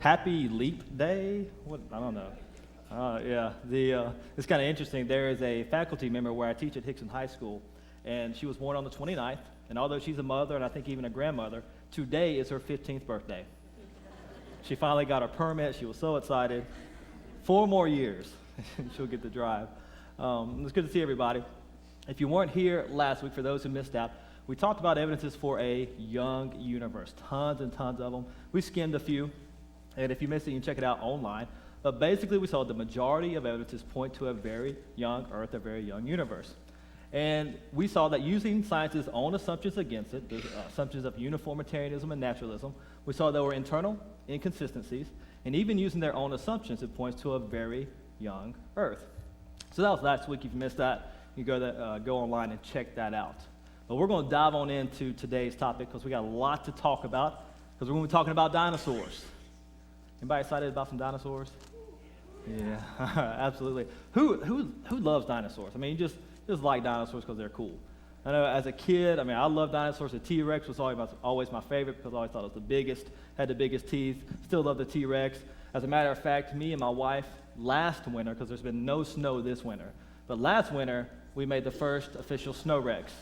Happy Leap Day? What? I don't know. It's kind of interesting. There is a faculty member where I teach at Hickson High School, and she was born on the 29th, and although she's a mother and I think even a grandmother, today is her 15th birthday. She finally got her permit. She was so excited. 4 more years, she'll get to drive. It's good to see everybody. If you weren't here last week, for those who missed out, we talked about evidences for a young universe, tons and tons of them. We skimmed a few, and if you missed it, you can check it out online. But basically, we saw the majority of evidences point to a very young Earth, a very young universe. And we saw that using science's own assumptions against it, the assumptions of uniformitarianism and naturalism, we saw there were internal inconsistencies, and even using their own assumptions, it points to a very young Earth. So that was last week. If you missed that, you go online and check that out. But we're going to dive on into today's topic because we got a lot to talk about, because we're going to be talking about dinosaurs. Anybody excited about some dinosaurs? Yeah, absolutely. Who loves dinosaurs? I mean, you just like dinosaurs because they're cool. I know as a kid, I love dinosaurs. The T-Rex was always my favorite because I always thought it was the biggest, had the biggest teeth. Still love the T-Rex. As a matter of fact, me and my wife last winter, because there's been no snow this winter, but last winter we made the first official snow Rex,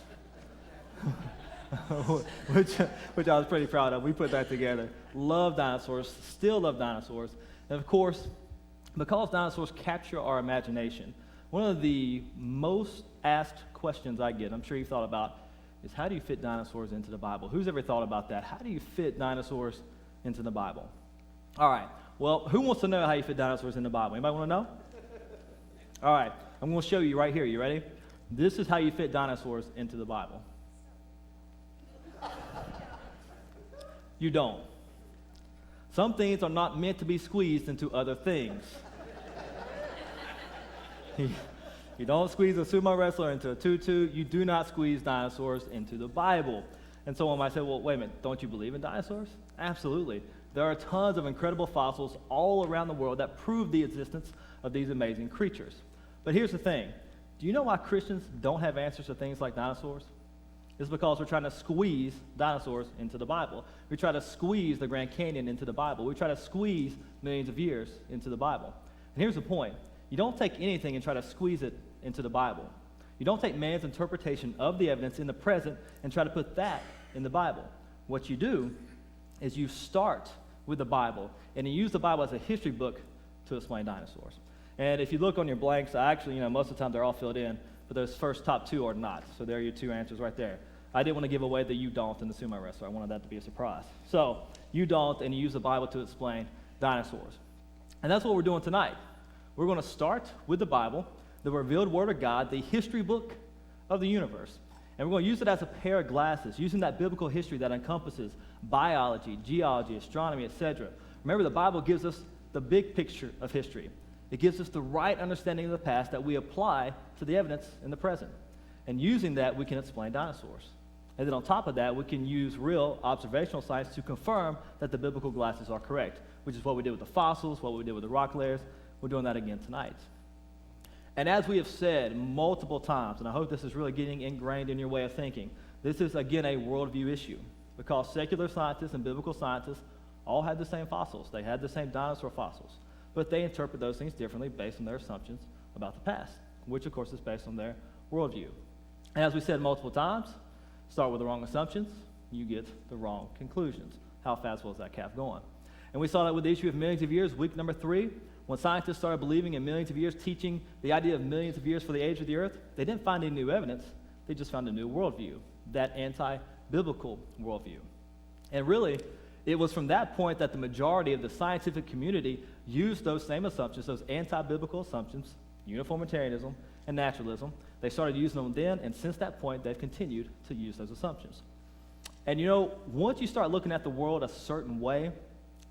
which I was pretty proud of. We put that together. Love dinosaurs, still love dinosaurs. And of course, because dinosaurs capture our imagination, one of the most asked questions I get, I'm sure you've thought about, is how do you fit dinosaurs into the Bible? Who's ever thought about that? How do you fit dinosaurs into the Bible? All right, well, who wants to know how you fit dinosaurs in the Bible? Anybody want to know? All right, I'm going to show you right here. You ready? This is how you fit dinosaurs into the Bible. You don't. Some things are not meant to be squeezed into other things. You don't squeeze a sumo wrestler into a tutu. You do not squeeze dinosaurs into the Bible. And someone might say, well, wait a minute, don't you believe in dinosaurs? Absolutely. There are tons of incredible fossils all around the world that prove the existence of these amazing creatures. But here's the thing. Do you know why Christians don't have answers to things like dinosaurs? It's because we're trying to squeeze dinosaurs into the Bible. We try to squeeze the Grand Canyon into the Bible. We try to squeeze millions of years into the Bible. And here's the point. You don't take anything and try to squeeze it into the Bible. You don't take man's interpretation of the evidence in the present and try to put that in the Bible. What you do is you start with the Bible, and you use the Bible as a history book to explain dinosaurs. And if you look on your blanks, most of the time they're all filled in, but those first top 2 are not. So there are your 2 answers right there. I didn't want to give away the you don't and the sumo wrestler. I wanted that to be a surprise. So you don't, and you use the Bible to explain dinosaurs. And that's what we're doing tonight. We're going to start with the Bible, the revealed Word of God, the history book of the universe. And we're going to use it as a pair of glasses, using that biblical history that encompasses biology, geology, astronomy, etc. Remember, the Bible gives us the big picture of history. It gives us the right understanding of the past that we apply to the evidence in the present. And using that, we can explain dinosaurs. And then on top of that, we can use real observational science to confirm that the biblical glasses are correct, which is what we did with the fossils, what we did with the rock layers. We're doing that again tonight. And as we have said multiple times, and I hope this is really getting ingrained in your way of thinking, this is, again, a worldview issue, because secular scientists and biblical scientists all had the same fossils. They had the same dinosaur fossils, but they interpret those things differently based on their assumptions about the past, which, of course, is based on their worldview. And as we said multiple times, start with the wrong assumptions, you get the wrong conclusions. How fast was that calf going? And we saw that with the issue of millions of years, week number 3, when scientists started believing in millions of years, teaching the idea of millions of years for the age of the earth, they didn't find any new evidence. They just found a new worldview, that anti-biblical worldview. And really, it was from that point that the majority of the scientific community used those same assumptions, those anti-biblical assumptions, uniformitarianism and naturalism. They started using them then, and since that point, they've continued to use those assumptions. And once you start looking at the world a certain way,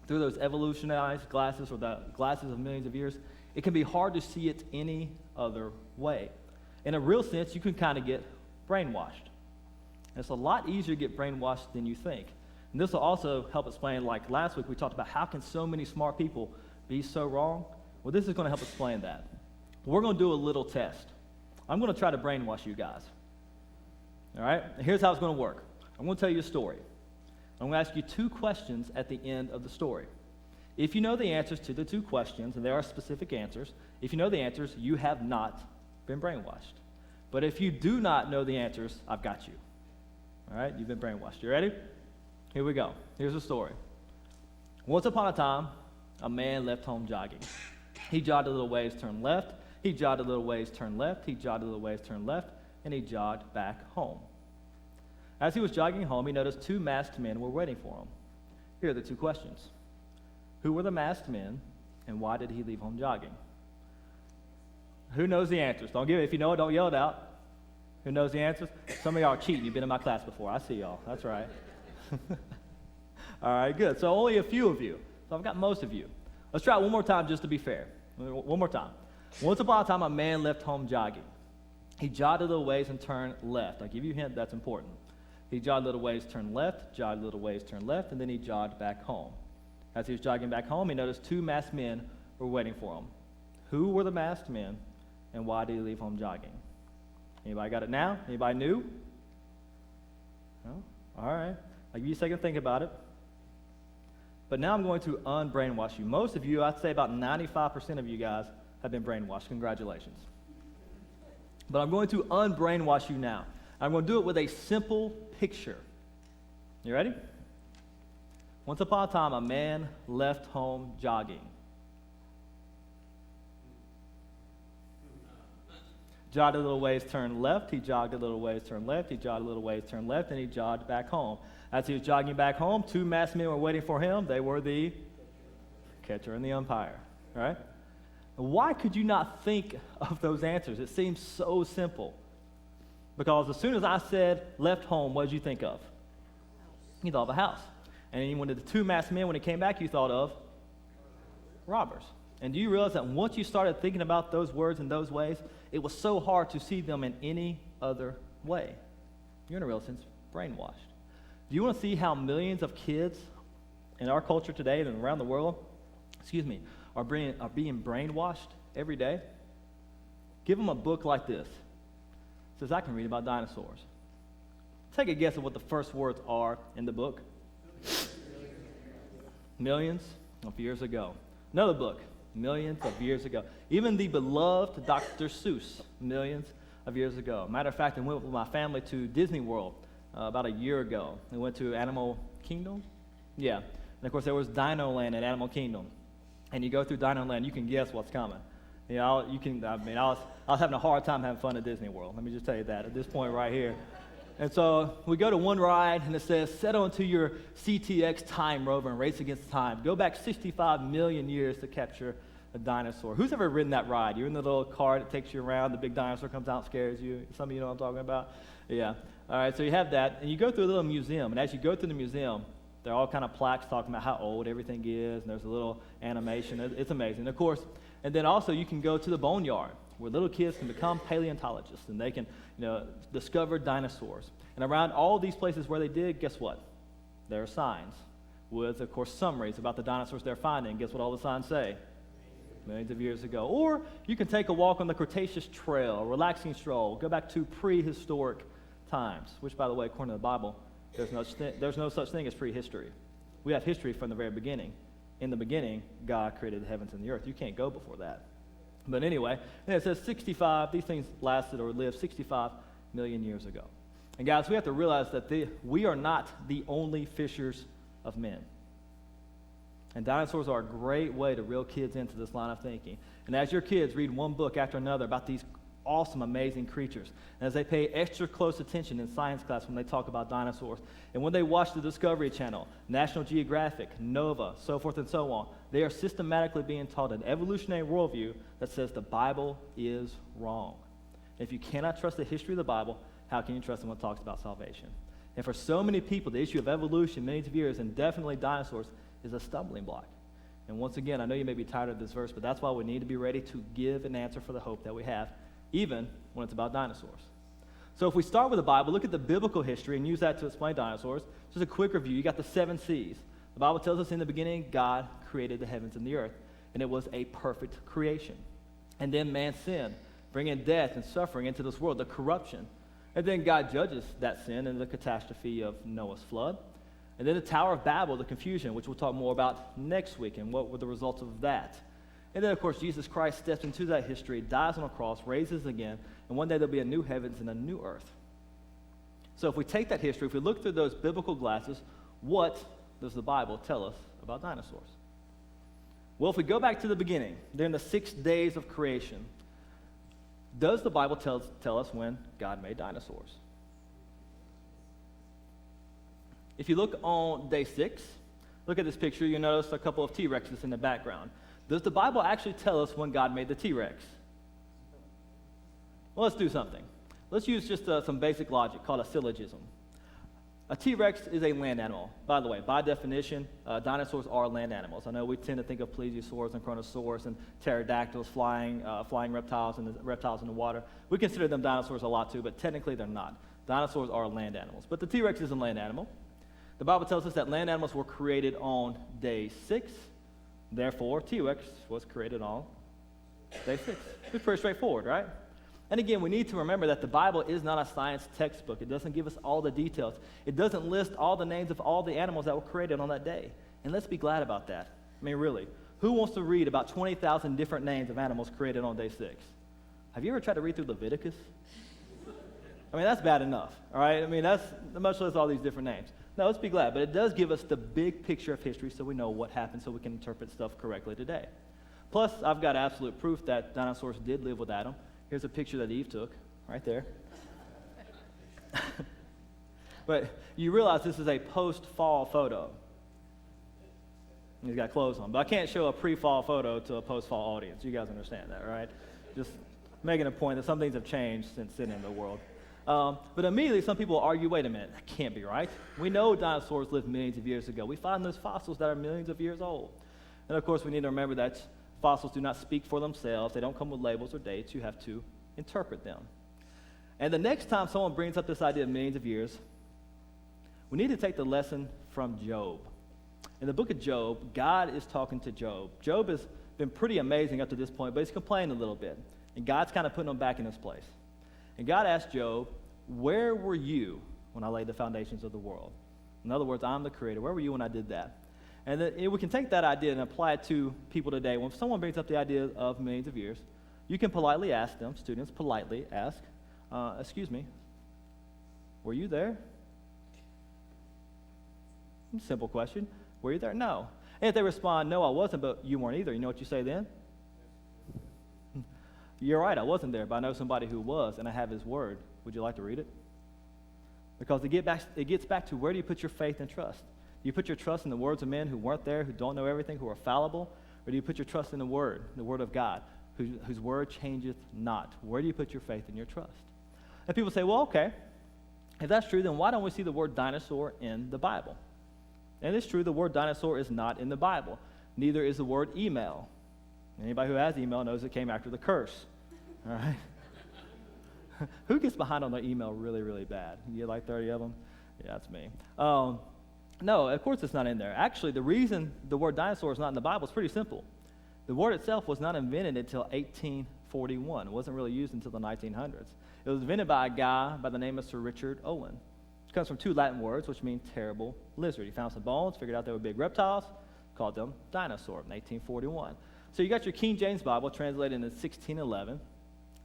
through those evolutionized glasses or the glasses of millions of years, it can be hard to see it any other way. In a real sense, you can kind of get brainwashed. And it's a lot easier to get brainwashed than you think. And this will also help explain, like last week we talked about how can so many smart people be so wrong? Well, this is going to help explain that. We're going to do a little test. I'm going to try to brainwash you guys. All right? And here's how it's going to work. I'm going to tell you a story. I'm going to ask you 2 questions at the end of the story. If you know the answers to the two questions, and there are specific answers, if you know the answers, you have not been brainwashed. But if you do not know the answers, I've got you. All right? You've been brainwashed. You ready? Here we go. Here's the story. Once upon a time, a man left home jogging. He jogged a little ways, turned left. He jogged a little ways, turned left. He jogged a little ways, turned left. And he jogged back home. As he was jogging home, he noticed two masked men were waiting for him. Here are the two questions. Who were the masked men, and why did he leave home jogging? Who knows the answers? Don't give it. If you know it, don't yell it out. Who knows the answers? Some of y'all are cheating. You've been in my class before. I see y'all. That's right. All right, good. So only a few of you. So I've got most of you. Let's try it one more time just to be fair. One more time. Once upon a time, a man left home jogging. He jogged a little ways and turned left. I'll give you a hint. That's important. He jogged a little ways, turned left, jogged a little ways, turned left, and then he jogged back home. As he was jogging back home, he noticed two masked men were waiting for him. Who were the masked men, and why did he leave home jogging? Anybody got it now? Anybody new? No? All right. I'll give you a second to think about it. But now I'm going to unbrainwash you. Most of you, I'd say about 95% of you guys have been brainwashed. Congratulations. But I'm going to unbrainwash you now. I'm going to do it with a simple picture. You ready? Once upon a time, a man left home jogging. Jogged a little ways, turned left. He jogged a little ways, turned left. He jogged a little ways, turned left, and he jogged back home. As he was jogging back home, two masked men were waiting for him. They were the catcher and the umpire, right? Why could you not think of those answers? It seems so simple. Because as soon as I said left home, what did you think of? You thought of a house. And when the two masked men, when it came back, you thought of robbers. And do you realize that once you started thinking about those words in those ways, it was so hard to see them in any other way? You're in a real sense brainwashed. Do you want to see how millions of kids in our culture today and around the world, are being brainwashed every day? Give them a book like this. It says, I can read about dinosaurs. Take a guess at what the first words are in the book. Millions of years ago. Another book, millions of years ago. Even the beloved Dr. Seuss, millions of years ago. Matter of fact, I went with my family to Disney World about a year ago. We went to Animal Kingdom. Yeah. And of course, there was Dino Land at Animal Kingdom. And you go through Dino Land, you can guess what's coming. You know, I was having a hard time having fun at Disney World. Let me just tell you that at this point right here. And so we go to one ride, and it says, settle into your CTX time rover and race against time. Go back 65 million years to capture a dinosaur. Who's ever ridden that ride? You're in the little car that takes you around. The big dinosaur comes out and scares you. Some of you know what I'm talking about? Yeah. All right, so you have that, and you go through a little museum. And as you go through the museum, there are all kind of plaques talking about how old everything is, and there's a little animation. It's amazing. Of course, and then also you can go to the boneyard, where little kids can become paleontologists, and they can, discover dinosaurs. And around all these places where they did, guess what? There are signs with, of course, summaries about the dinosaurs they're finding. Guess what all the signs say? Millions of years ago. Or you can take a walk on the Cretaceous Trail, a relaxing stroll, go back to prehistoric times, which, by the way, according to the Bible, there's no such thing as prehistory. We have history from the very beginning. In the beginning, God created the heavens and the earth. You can't go before that. But anyway, and it says these things lasted or lived 65 million years ago. And guys, we have to realize that we are not the only fishers of men. And dinosaurs are a great way to reel kids into this line of thinking. And as your kids read one book after another about these awesome, amazing creatures, and as they pay extra close attention in science class when they talk about dinosaurs, and when they watch the Discovery Channel, National Geographic, Nova, so forth and so on, they are systematically being taught an evolutionary worldview that says the Bible is wrong. If you cannot trust the history of the Bible, how can you trust when it talks about salvation? And for so many people, the issue of evolution, millions of years, and definitely dinosaurs, is a stumbling block. And once again, I know you may be tired of this verse, but that's why we need to be ready to give an answer for the hope that we have, even when it's about dinosaurs. So if we start with the Bible, look at the biblical history and use that to explain dinosaurs. Just a quick review. You got the 7 C's. The Bible tells us in the beginning, God created the heavens and the earth, and it was a perfect creation. And then man sinned, bringing death and suffering into this world, the corruption. And then God judges that sin in the catastrophe of Noah's flood. And then the Tower of Babel, the confusion, which we'll talk more about next week, and what were the results of that. And then, of course, Jesus Christ steps into that history, dies on a cross, raises again, and one day there'll be a new heavens and a new earth. So if we take that history, if we look through those biblical glasses, what does the Bible tell us about dinosaurs? Well, if we go back to the beginning, during the 6 days of creation, does the Bible tell us when God made dinosaurs? If you look on day 6, look at this picture, you notice a couple of T-Rexes in the background. Does the Bible actually tell us when God made the T-Rex? Well, let's do something. Let's use just some basic logic called a syllogism. A T-Rex is a land animal. By the way, by definition, dinosaurs are land animals. I know we tend to think of plesiosaurs and chronosaurs and pterodactyls, flying reptiles, and the reptiles in the water. We consider them dinosaurs a lot too, but technically they're not. Dinosaurs are land animals. But the T-Rex is a land animal. The Bible tells us that land animals were created on day 6. Therefore, T-Rex was created on day 6. It's pretty straightforward, right? And again, we need to remember that the Bible is not a science textbook. It doesn't give us all the details. It doesn't list all the names of all the animals that were created on that day. And let's be glad about that. I mean, really, who wants to read about 20,000 different names of animals created on day 6? Have you ever tried to read through Leviticus? I mean, that's bad enough, all right? I mean, that's much less all these different names. No, let's be glad. But it does give us the big picture of history so we know what happened so we can interpret stuff correctly today. Plus, I've got absolute proof that dinosaurs did live with Adam. Here's a picture that Eve took, right there. But you realize this is a post-fall photo. He's got clothes on. But I can't show a pre-fall photo to a post-fall audience. You guys understand that, right? Just making a point that some things have changed since then in the world. But immediately some people argue, wait a minute, that can't be right. We know dinosaurs lived millions of years ago. We find those fossils that are millions of years old. And of course, we need to remember that fossils do not speak for themselves. They don't come with labels or dates. You have to interpret them. And the next time someone brings up this idea of millions of years, we need to take the lesson from Job. In the book of Job, God is talking to Job. Job has been pretty amazing up to this point, but he's complaining a little bit. And God's kind of putting him back in his place. And God asked Job, where were you when I laid the foundations of the world? In other words, I'm the creator. Where were you when I did that? And then we can take that idea and apply it to people today. When someone brings up the idea of millions of years, you can politely ask them, students politely ask, excuse me, were you there? Simple question. Were you there? No. And if they respond, no, I wasn't, but you weren't either, you know what you say then? You're right, I wasn't there, but I know somebody who was, and I have his word. Would you like to read it? Because it gets back to, where do you put your faith and trust? Do you put your trust in the words of men who weren't there, who don't know everything, who are fallible? Or do you put your trust in the Word of God, whose word changeth not? Where do you put your faith and your trust? And people say, well, okay, if that's true, then why don't we see the word dinosaur in the Bible? And it's true, the word dinosaur is not in the Bible. Neither is the word email. Anybody who has email knows it came after the curse. All right? Who gets behind on their email really, really bad? You get like 30 of them? Yeah, that's me. No, of course it's not in there. Actually, the reason the word dinosaur is not in the Bible is pretty simple. The word itself was not invented until 1841. It wasn't really used until the 1900s. It was invented by a guy by the name of Sir Richard Owen. It comes from 2 Latin words, which mean terrible lizard. He found some bones, figured out they were big reptiles, called them dinosaur in 1841. So you got your King James Bible translated in 1611.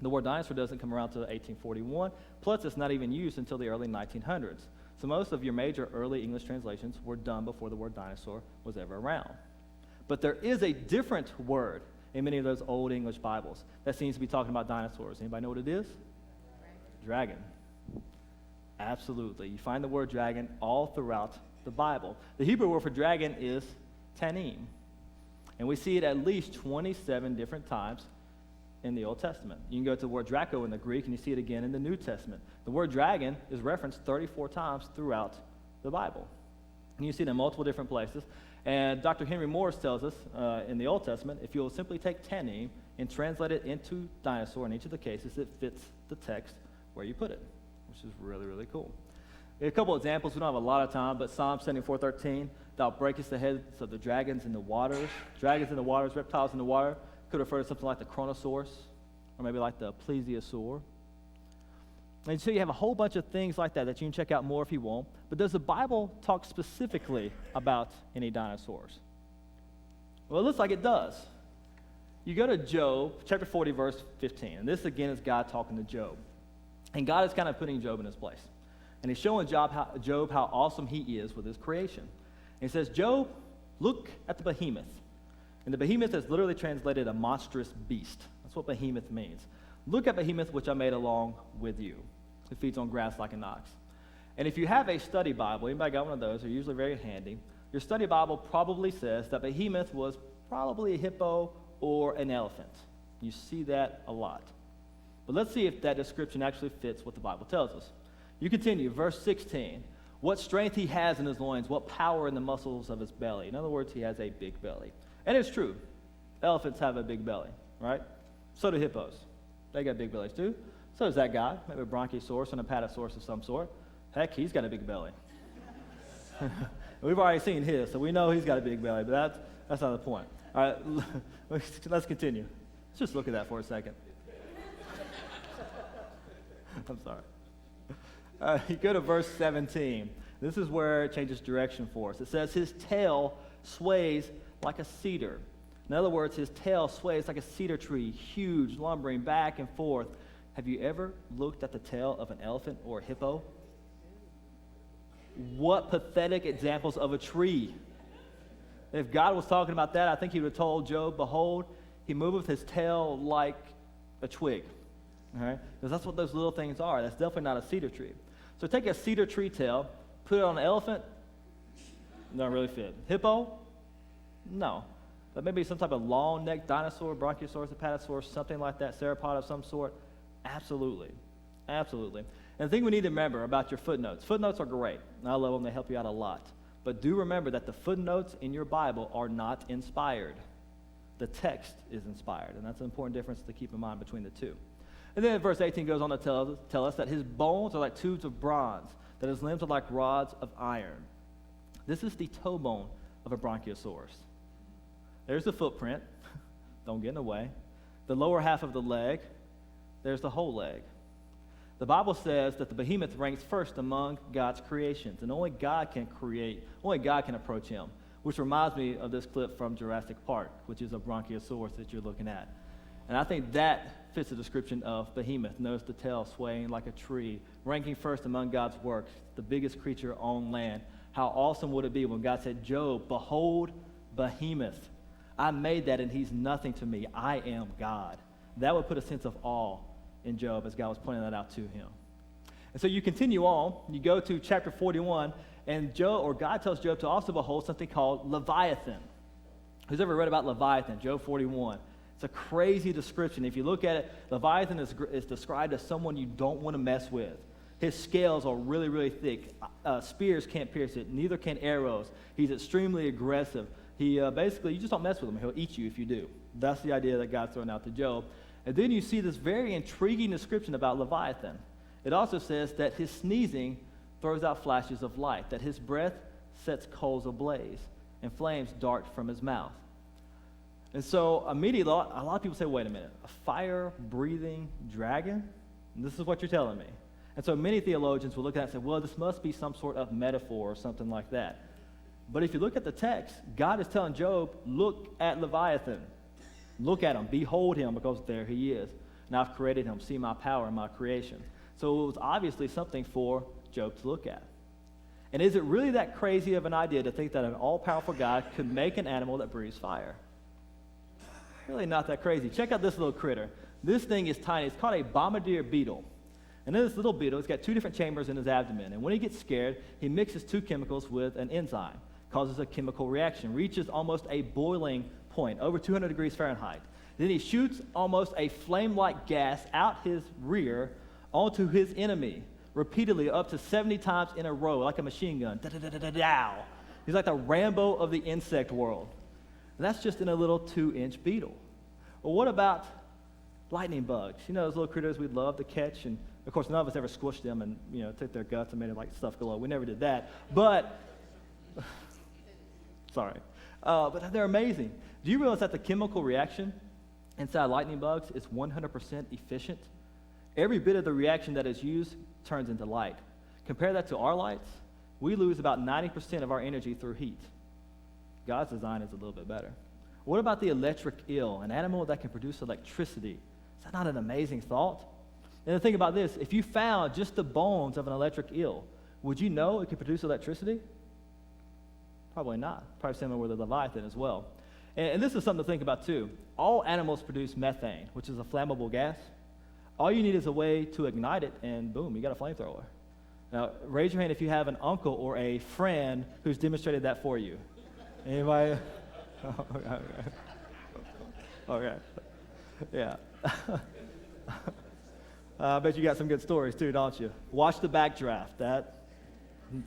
The word dinosaur doesn't come around until 1841, plus it's not even used until the early 1900s. So most of your major early English translations were done before the word dinosaur was ever around. But there is a different word in many of those old English Bibles that seems to be talking about dinosaurs. Anybody know what it is? Dragon. Absolutely. You find the word dragon all throughout the Bible. The Hebrew word for dragon is tanim. And we see it at least 27 different times in the Old Testament. You can go to the word Draco in the Greek, and you see it again in the New Testament. The word dragon is referenced 34 times throughout the Bible. And you see it in multiple different places. And Dr. Henry Morris tells us in the Old Testament, if you'll simply take tanim and translate it into dinosaur in each of the cases, it fits the text where you put it, which is really, really cool. A couple examples, we don't have a lot of time, but Psalm 74:13, thou breakest the heads of the dragons in the waters. Dragons in the waters, reptiles in the water. Could refer to something like the chronosaurus, or maybe like the plesiosaur. And so you have a whole bunch of things like that that you can check out more if you want. But does the Bible talk specifically about any dinosaurs? Well, it looks like it does. You go to Job, chapter 40, verse 15. And this, again, is God talking to Job. And God is kind of putting Job in his place. And he's showing Job how awesome he is with his creation. And he says, Job, look at the behemoth. And the behemoth is literally translated a monstrous beast. That's what behemoth means. Look at behemoth, which I made along with you. Who feeds on grass like an ox. And if you have a study Bible, anybody got one of those, they're usually very handy. Your study Bible probably says that behemoth was probably a hippo or an elephant. You see that a lot. But let's see if that description actually fits what the Bible tells us. You continue, verse 16. What strength he has in his loins, what power in the muscles of his belly. In other words, he has a big belly. And it's true. Elephants have a big belly, right? So do hippos. They got big bellies too. So does that guy, maybe a bronchiosaurus and a apatosaurus of some sort. Heck, he's got a big belly. We've already seen his, so we know he's got a big belly, but that's not the point. All right, let's continue. Let's just look at that for a second. I'm sorry. You go to verse 17. This is where it changes direction for us. It says, his tail sways like a cedar. In other words, his tail sways like a cedar tree, huge, lumbering back and forth. Have you ever looked at the tail of an elephant or a hippo? What pathetic examples of a tree. If God was talking about that, I think he would have told Job, behold, he moveth his tail like a twig. All right? Because that's what those little things are. That's definitely not a cedar tree. So take a cedar tree tail, put it on an elephant, not really fit. Hippo? No. But maybe some type of long-necked dinosaur, bronchiosaurus, apatosaurus, something like that, sauropod of some sort. Absolutely. Absolutely. And the thing we need to remember about your footnotes are great. I love them. They help you out a lot. But do remember that the footnotes in your Bible are not inspired. The text is inspired. And that's an important difference to keep in mind between the two. And then verse 18 goes on to tell us that his bones are like tubes of bronze, that his limbs are like rods of iron. This is the toe bone of a bronchiosaurus. There's the footprint. Don't get in the way. The lower half of the leg. There's the whole leg. The Bible says that the behemoth ranks first among God's creations, and only God can approach him, which reminds me of this clip from Jurassic Park, which is a bronchiosaurus that you're looking at. And I think that fits the description of behemoth. Notice the tail swaying like a tree, ranking first among God's works, the biggest creature on land. How awesome would it be when God said, Job, behold, behemoth. I made that, and he's nothing to me. I am God. That would put a sense of awe in Job as God was pointing that out to him. And so you continue on. You go to chapter 41, and God tells Job to also behold something called Leviathan. Who's ever read about Leviathan? Job 41. It's a crazy description. If you look at it, Leviathan is described as someone you don't want to mess with. His scales are really, really thick. Spears can't pierce it. Neither can arrows. He's extremely aggressive. He basically, you just don't mess with him. He'll eat you if you do. That's the idea that God's throwing out to Job. And then you see this very intriguing description about Leviathan. It also says that his sneezing throws out flashes of light, that his breath sets coals ablaze, and flames dart from his mouth. And so immediately, a lot of people say, wait a minute, a fire-breathing dragon? And this is what you're telling me. And so many theologians will look at it and say, well, this must be some sort of metaphor or something like that. But if you look at the text, God is telling Job, look at Leviathan. Look at him, behold him, because there he is. And I've created him, see my power in my creation. So it was obviously something for Job to look at. And is it really that crazy of an idea to think that an all-powerful God could make an animal that breathes fire? Really not that crazy. Check out this little critter. This thing is tiny. It's called a bombardier beetle. And in this little beetle, it's got two different chambers in his abdomen. And when he gets scared, he mixes two chemicals with an enzyme. Causes a chemical reaction, reaches almost a boiling point, over 200 degrees Fahrenheit. Then he shoots almost a flame-like gas out his rear onto his enemy, repeatedly up to 70 times in a row, like a machine gun. Da-da-da-da-da-dow. He's like the Rambo of the insect world. And that's just in a little 2-inch beetle. Well, what about lightning bugs? You know, those little critters we'd love to catch, and of course, none of us ever squished them and, took their guts and made it like stuff glow. We never did that. But sorry. But they're amazing. Do you realize that the chemical reaction inside lightning bugs is 100% efficient? every bit of the reaction that is used turns into light. Compare that to our lights. We lose about 90% of our energy through heat. God's design is a little bit better. What about the electric eel, an animal that can produce electricity? Is that not an amazing thought? And then think about this. If you found just the bones of an electric eel, would you know it could produce electricity? Probably not. Probably similar with the Leviathan as well. And this is something to think about too. All animals produce methane, which is a flammable gas. All you need is a way to ignite it, and boom, you got a flamethrower. Now, raise your hand if you have an uncle or a friend who's demonstrated that for you. Anybody? Okay. Yeah. I bet you got some good stories too, don't you? Watch the backdraft. That's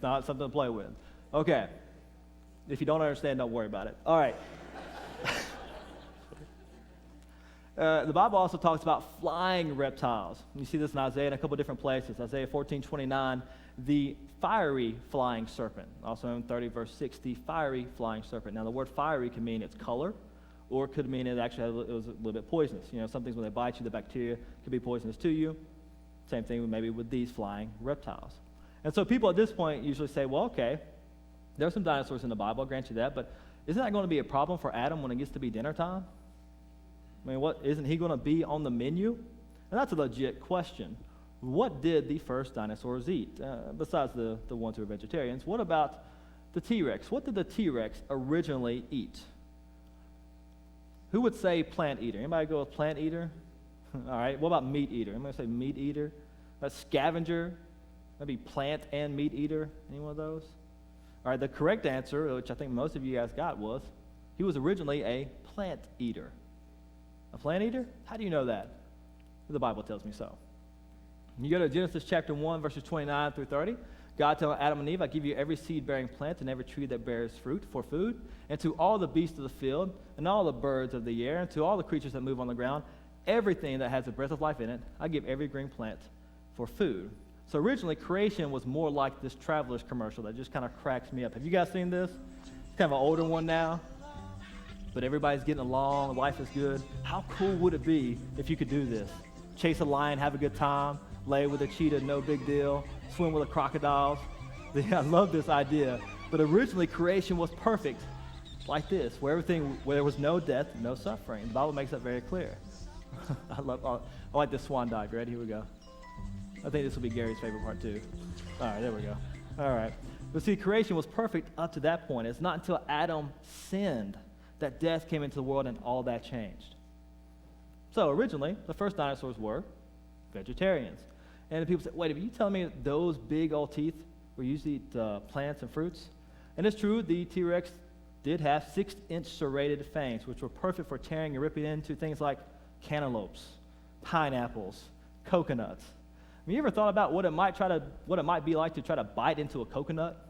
not something to play with. Okay. If you don't understand, don't worry about it. All right. The Bible also talks about flying reptiles. You see this in Isaiah in a couple different places. Isaiah 14:29, the fiery flying serpent. Also in 30 verse 6, the fiery flying serpent. Now the word fiery can mean its color, or it could mean it actually it was a little bit poisonous. You know, some things when they bite you, the bacteria could be poisonous to you. Same thing maybe with these flying reptiles. And so people at this point usually say, well, okay, there are some dinosaurs in the Bible, I'll grant you that, but isn't that going to be a problem for Adam when it gets to be dinner time? I mean, isn't he going to be on the menu? And that's a legit question. What did the first dinosaurs eat? Besides the ones who were vegetarians, what about the T-Rex? What did the T-Rex originally eat? Who would say plant eater? Anybody go with plant eater? All right, what about meat eater? Anybody say meat eater? Scavenger? Maybe plant and meat eater? Any one of those? All right, the correct answer, which I think most of you guys got, was he was originally a plant eater. A plant eater? How do you know that? The Bible tells me so. You go to Genesis chapter 1, verses 29 through 30. God told Adam and Eve, I give you every seed-bearing plant and every tree that bears fruit for food, and to all the beasts of the field, and all the birds of the air, and to all the creatures that move on the ground, everything that has a breath of life in it, I give every green plant for food. So originally, creation was more like this Travelers commercial that just kind of cracks me up. Have you guys seen this? It's kind of an older one now. But everybody's getting along, life is good. How cool would it be if you could do this? Chase a lion, have a good time, lay with a cheetah, no big deal, swim with the crocodiles. I love this idea. But originally, creation was perfect like this, where there was no death, no suffering. The Bible makes that very clear. I like this swan dive. You ready? Here we go. I think this will be Gary's favorite part too. All right, there we go. All right. But see, creation was perfect up to that point. It's not until Adam sinned that death came into the world and all that changed. So originally, the first dinosaurs were vegetarians. And people say, wait, are you telling me that those big old teeth were used to eat plants and fruits? And it's true, the T-Rex did have 6-inch serrated fangs, which were perfect for tearing and ripping into things like cantaloupes, pineapples, coconuts. Have you ever thought about what it might be like to try to bite into a coconut?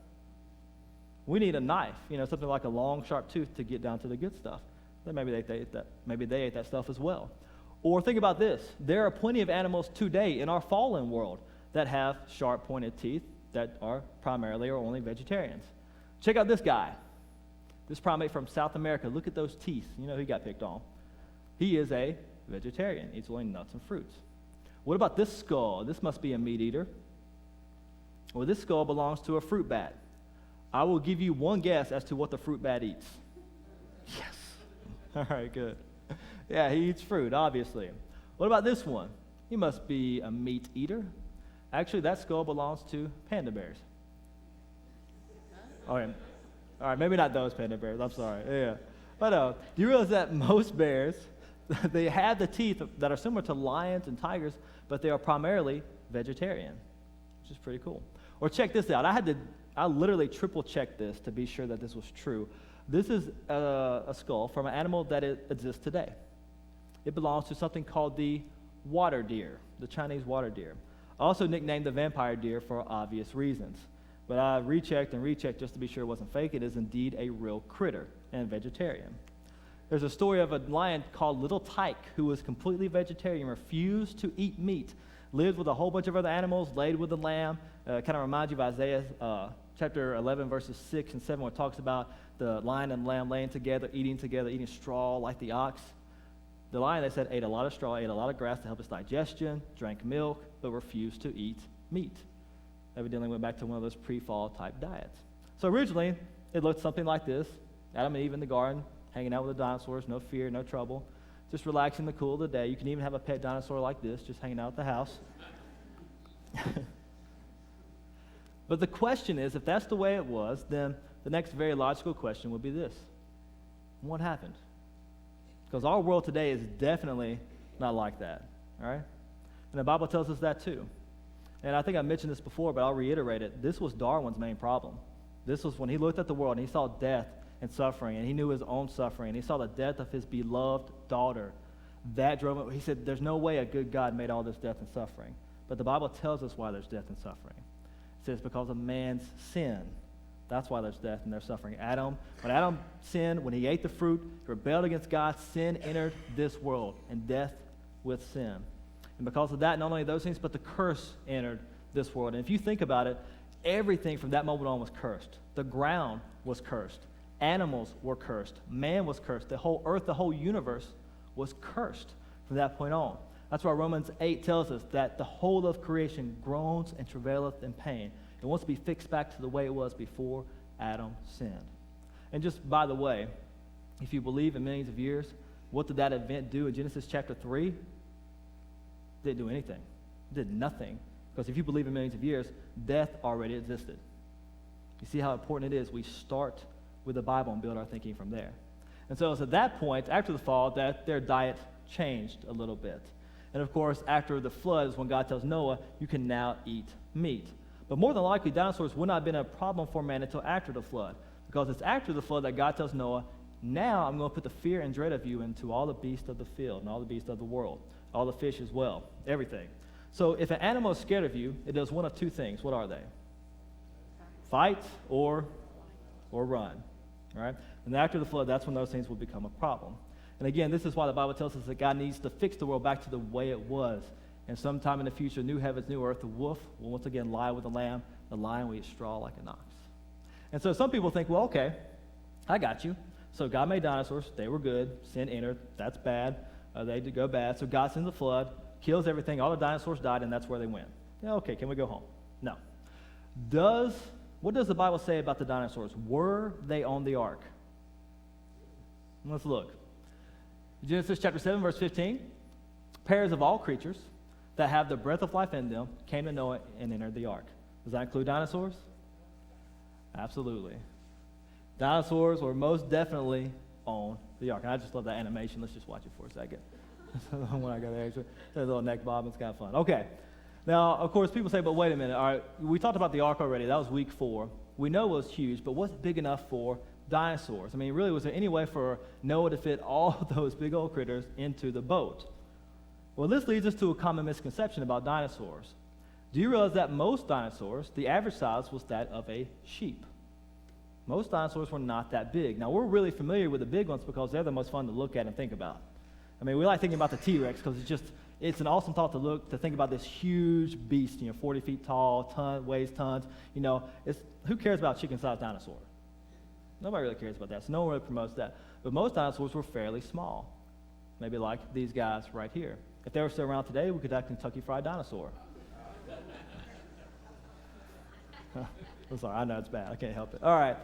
We need a knife, something like a long, sharp tooth to get down to the good stuff. Then maybe they ate that stuff as well. Or think about this. There are plenty of animals today in our fallen world that have sharp, pointed teeth that are primarily or only vegetarians. Check out this guy. This primate from South America. Look at those teeth. You know he got picked on. He is a vegetarian. Eats only nuts and fruits. What about this skull? This must be a meat eater. Well, this skull belongs to a fruit bat. I will give you one guess as to what the fruit bat eats. Yes. All right, good. Yeah, he eats fruit, obviously. What about this one? He must be a meat eater. Actually, that skull belongs to panda bears. Okay. All right, maybe not those panda bears. I'm sorry. Yeah. But do you realize that most bears, they have the teeth that are similar to lions and tigers, but they are primarily vegetarian, which is pretty cool. Or check this out. I literally triple-checked this to be sure that this was true. This is a skull from an animal that exists today. It belongs to something called the water deer, the Chinese water deer. Also nicknamed the vampire deer for obvious reasons. But I rechecked just to be sure it wasn't fake. It is indeed a real critter and vegetarian. There's a story of a lion called Little Tyke who was completely vegetarian, refused to eat meat, lived with a whole bunch of other animals, laid with a lamb. Kind of reminds you of Isaiah chapter 11, verses 6 and 7, where it talks about the lion and lamb laying together, eating straw like the ox. The lion, they said, ate a lot of straw, ate a lot of grass to help its digestion, drank milk, but refused to eat meat. Evidently went back to one of those pre-fall type diets. So originally, it looked something like this. Adam and Eve in the garden, hanging out with the dinosaurs, no fear, no trouble, just relaxing in the cool of the day. You can even have a pet dinosaur like this, just hanging out at the house. But the question is, if that's the way it was, then the next very logical question would be this. What happened? Because our world today is definitely not like that, all right? And the Bible tells us that too. And I think I mentioned this before, but I'll reiterate it. This was Darwin's main problem. This was when he looked at the world and he saw death and suffering, and he knew his own suffering, and he saw the death of his beloved daughter. That drove him. He said, there's no way a good God made all this death and suffering. But the Bible tells us why there's death and suffering. It says because of man's sin. That's why there's death and there's suffering. When Adam sinned, when he ate the fruit, rebelled against God, sin entered this world, and death with sin. And because of that, not only those things, but the curse entered this world. And if you think about it, everything from that moment on was cursed. The ground was cursed. Animals were cursed. Man was cursed. The whole earth, the whole universe was cursed from that point on. That's why Romans 8 tells us that the whole of creation groans and travaileth in pain. It wants to be fixed back to the way it was before Adam sinned. And just by the way, if you believe in millions of years, what did that event do in Genesis chapter 3? It didn't do anything. It did nothing. Because if you believe in millions of years, death already existed. You see how important it is? We start with the Bible and build our thinking from there. And so it's at that point, after the fall, that their diet changed a little bit. And of course, after the flood is when God tells Noah, you can now eat meat. But more than likely, dinosaurs would not have been a problem for man until after the flood. Because it's after the flood that God tells Noah, now I'm going to put the fear and dread of you into all the beasts of the field and all the beasts of the world, all the fish as well, everything. So if an animal is scared of you, it does one of two things. What are they? Fight or run. All right? And after the flood, that's when those things will become a problem. And again, this is why the Bible tells us that God needs to fix the world back to the way it was. And sometime in the future, new heavens, new earth, the wolf will once again lie with the lamb. The lion will eat straw like an ox. And so some people think, well, okay, I got you. So God made dinosaurs. They were good. Sin entered. That's bad. They did go bad. So God sends the flood, kills everything. All the dinosaurs died, and that's where they went. Yeah, okay, can we go home? No. What does the Bible say about the dinosaurs? Were they on the ark? Let's look. Genesis chapter 7, verse 15. Pairs of all creatures that have the breath of life in them came to Noah and entered the ark. Does that include dinosaurs? Absolutely. Dinosaurs were most definitely on the ark. And I just love that animation. Let's just watch it for a second. When I got extra, there's a little neck bob. It's kind of fun. Okay. Now, of course, people say, but wait a minute. All right, we talked about the ark already. That was week 4. We know it was huge, but what's big enough for dinosaurs? I mean, really, was there any way for Noah to fit all those big old critters into the boat? Well, this leads us to a common misconception about dinosaurs. Do you realize that most dinosaurs, the average size was that of a sheep? Most dinosaurs were not that big. Now, we're really familiar with the big ones because they're the most fun to look at and think about. I mean, we like thinking about the T-Rex because it's an awesome thought to think about this huge beast, 40 feet tall, weighs tons. Who cares about chicken-sized dinosaur? Nobody really cares about that, so no one really promotes that. But most dinosaurs were fairly small, maybe like these guys right here. If they were still around today, we could have Kentucky Fried Dinosaur. I'm sorry, I know it's bad. I can't help it. All right.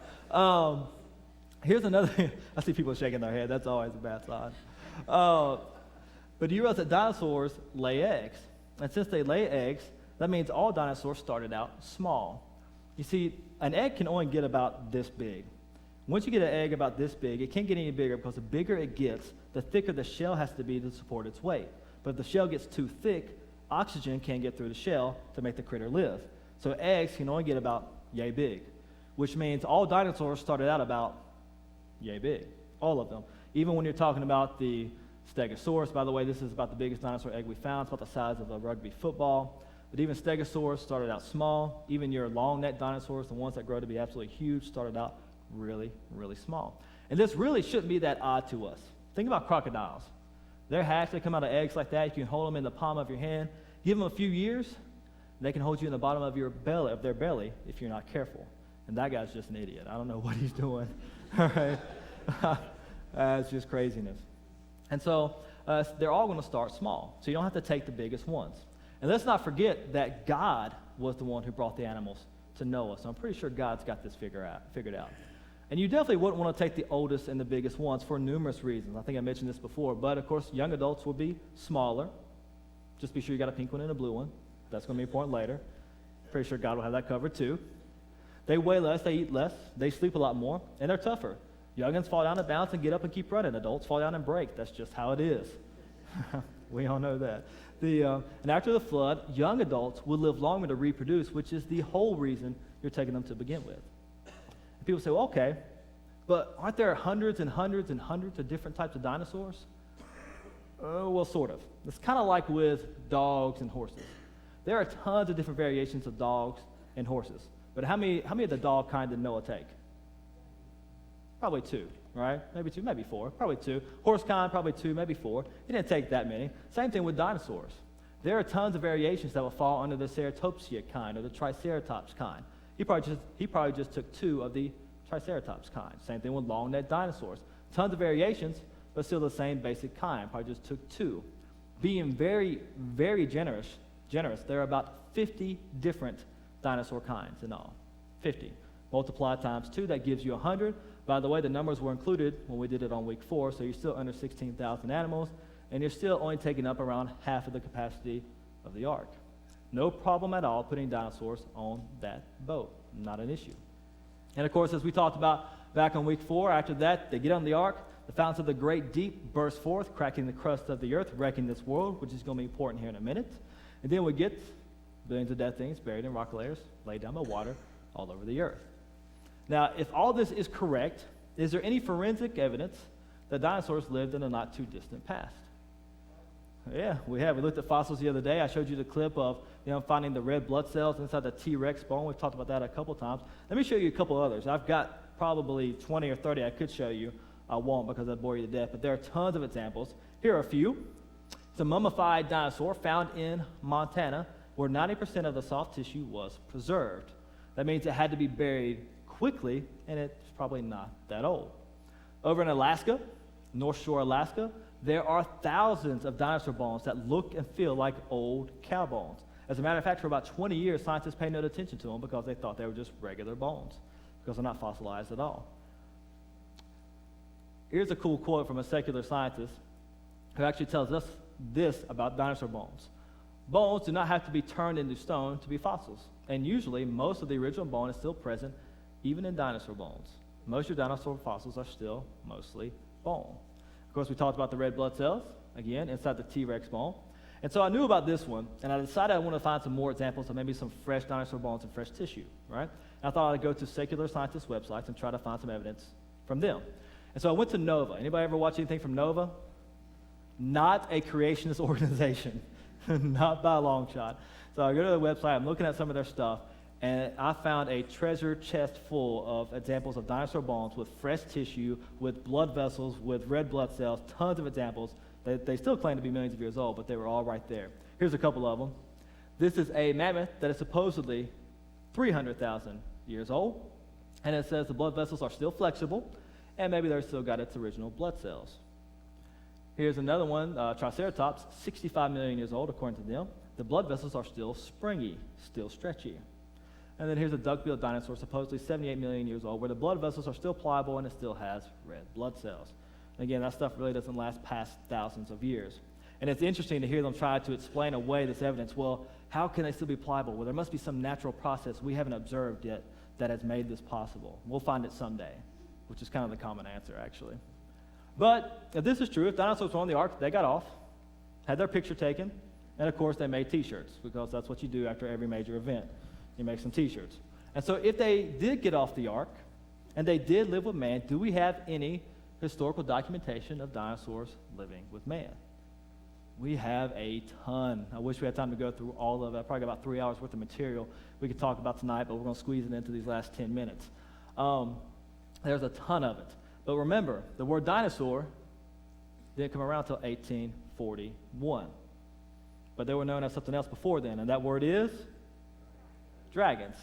Here's another thing. I see people shaking their head. That's always a bad sign. But do you realize that dinosaurs lay eggs? And since they lay eggs, that means all dinosaurs started out small. You see, an egg can only get about this big. Once you get an egg about this big, it can't get any bigger because the bigger it gets, the thicker the shell has to be to support its weight. But if the shell gets too thick, oxygen can't get through the shell to make the critter live. So eggs can only get about yay big, which means all dinosaurs started out about yay big, all of them. Even when you're talking about the Stegosaurus, by the way, this is about the biggest dinosaur egg we found. It's about the size of a rugby football. But even Stegosaurus started out small. Even your long-necked dinosaurs, the ones that grow to be absolutely huge, started out really, really small. And this really shouldn't be that odd to us. Think about crocodiles. They're hatched, they come out of eggs like that. You can hold them in the palm of your hand. Give them a few years, they can hold you in the bottom of their belly if you're not careful. And that guy's just an idiot. I don't know what he's doing. All right? That's just craziness. And so they're all going to start small. So you don't have to take the biggest ones. And let's not forget that God was the one who brought the animals to Noah. So I'm pretty sure God's got this figured out. And you definitely wouldn't want to take the oldest and the biggest ones for numerous reasons. I think I mentioned this before. But, of course, young adults will be smaller. Just be sure you got a pink one and a blue one. That's going to be important later. Pretty sure God will have that covered too. They weigh less, they eat less, they sleep a lot more, and they're tougher. Youngins fall down and bounce and get up and keep running. Adults fall down and break. That's just how it is. We all know that. And after the flood, young adults will live longer to reproduce, which is the whole reason you're taking them to begin with. And people say, well, okay, but aren't there hundreds and hundreds and hundreds of different types of dinosaurs? Well, sort of. It's kind of like with dogs and horses. There are tons of different variations of dogs and horses. But how many of the dog kind did Noah take? Probably 2, right? Maybe 2, maybe 4, probably 2. Horse kind, probably 2, maybe 4. He didn't take that many. Same thing with dinosaurs. There are tons of variations that will fall under the Ceratopsia kind or the Triceratops kind. He probably just took 2 of the Triceratops kind. Same thing with long-necked dinosaurs. Tons of variations, but still the same basic kind. Probably just took 2. Being very, very generous, there are about 50 different dinosaur kinds in all. 50. Multiply times 2, that gives you 100. By the way, the numbers were included when we did it on week 4, so you're still under 16,000 animals, and you're still only taking up around half of the capacity of the ark. No problem at all putting dinosaurs on that boat. Not an issue. And of course, as we talked about back on week 4, after that, they get on the ark, the fountains of the great deep burst forth, cracking the crust of the earth, wrecking this world, which is going to be important here in a minute. And then we get billions of dead things buried in rock layers, laid down by water all over the earth. Now, if all this is correct, is there any forensic evidence that dinosaurs lived in a not-too-distant past? Yeah, we have. We looked at fossils the other day. I showed you the clip of finding the red blood cells inside the T-Rex bone. We've talked about that a couple times. Let me show you a couple others. I've got probably 20 or 30 I could show you. I won't because I'd bore you to death, but there are tons of examples. Here are a few. It's a mummified dinosaur found in Montana where 90% of the soft tissue was preserved. That means it had to be buried quickly, and it's probably not that old. Over in Alaska, North Shore, Alaska, there are thousands of dinosaur bones that look and feel like old cow bones. As a matter of fact, for about 20 years, scientists paid no attention to them because they thought they were just regular bones, because they're not fossilized at all. Here's a cool quote from a secular scientist who actually tells us this about dinosaur bones. Bones do not have to be turned into stone to be fossils, and usually most of the original bone is still present even in dinosaur bones. Most of your dinosaur fossils are still mostly bone. Of course, we talked about the red blood cells, again, inside the T-Rex bone. And so I knew about this one, and I decided I wanted to find some more examples of maybe some fresh dinosaur bones and fresh tissue, right? And I thought I'd go to secular scientists' websites and try to find some evidence from them. And so I went to Nova. Anybody ever watch anything from Nova? Not a creationist organization, not by a long shot. So I go to the website, I'm looking at some of their stuff, and I found a treasure chest full of examples of dinosaur bones with fresh tissue, with blood vessels, with red blood cells, tons of examples. They still claim to be millions of years old, but they were all right there. Here's a couple of them. This is a mammoth that is supposedly 300,000 years old, and it says the blood vessels are still flexible, and maybe they've still got its original blood cells. Here's another one, Triceratops, 65 million years old, according to them. The blood vessels are still springy, still stretchy. And then here's a duck-billed dinosaur, supposedly 78 million years old, where the blood vessels are still pliable and it still has red blood cells. And again, that stuff really doesn't last past thousands of years. And it's interesting to hear them try to explain away this evidence. Well, how can they still be pliable? Well, there must be some natural process we haven't observed yet that has made this possible. We'll find it someday, which is kind of the common answer, actually. But if this is true, if dinosaurs were on the ark, they got off, had their picture taken, and of course they made T-shirts, because that's what you do after every major event. You make some T-shirts. And so if they did get off the ark, and they did live with man, do we have any historical documentation of dinosaurs living with man? We have a ton. I wish we had time to go through all of it. I probably got about 3 hours worth of material we could talk about tonight, but we're going to squeeze it into these last 10 minutes. There's a ton of it. But remember, the word dinosaur didn't come around until 1841. But they were known as something else before then, and that word is dragons.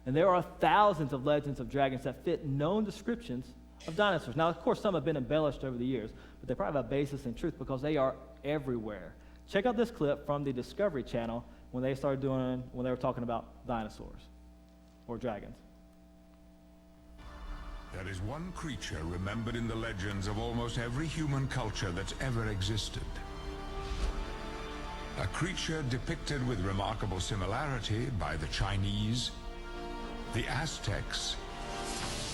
And there are thousands of legends of dragons that fit known descriptions of dinosaurs. Now, of course, some have been embellished over the years, but they probably have a basis in truth because they are everywhere. Check out this clip from the Discovery Channel when they were talking about dinosaurs or dragons. There is one creature remembered in the legends of almost every human culture that's ever existed. A creature depicted with remarkable similarity by the Chinese, the Aztecs,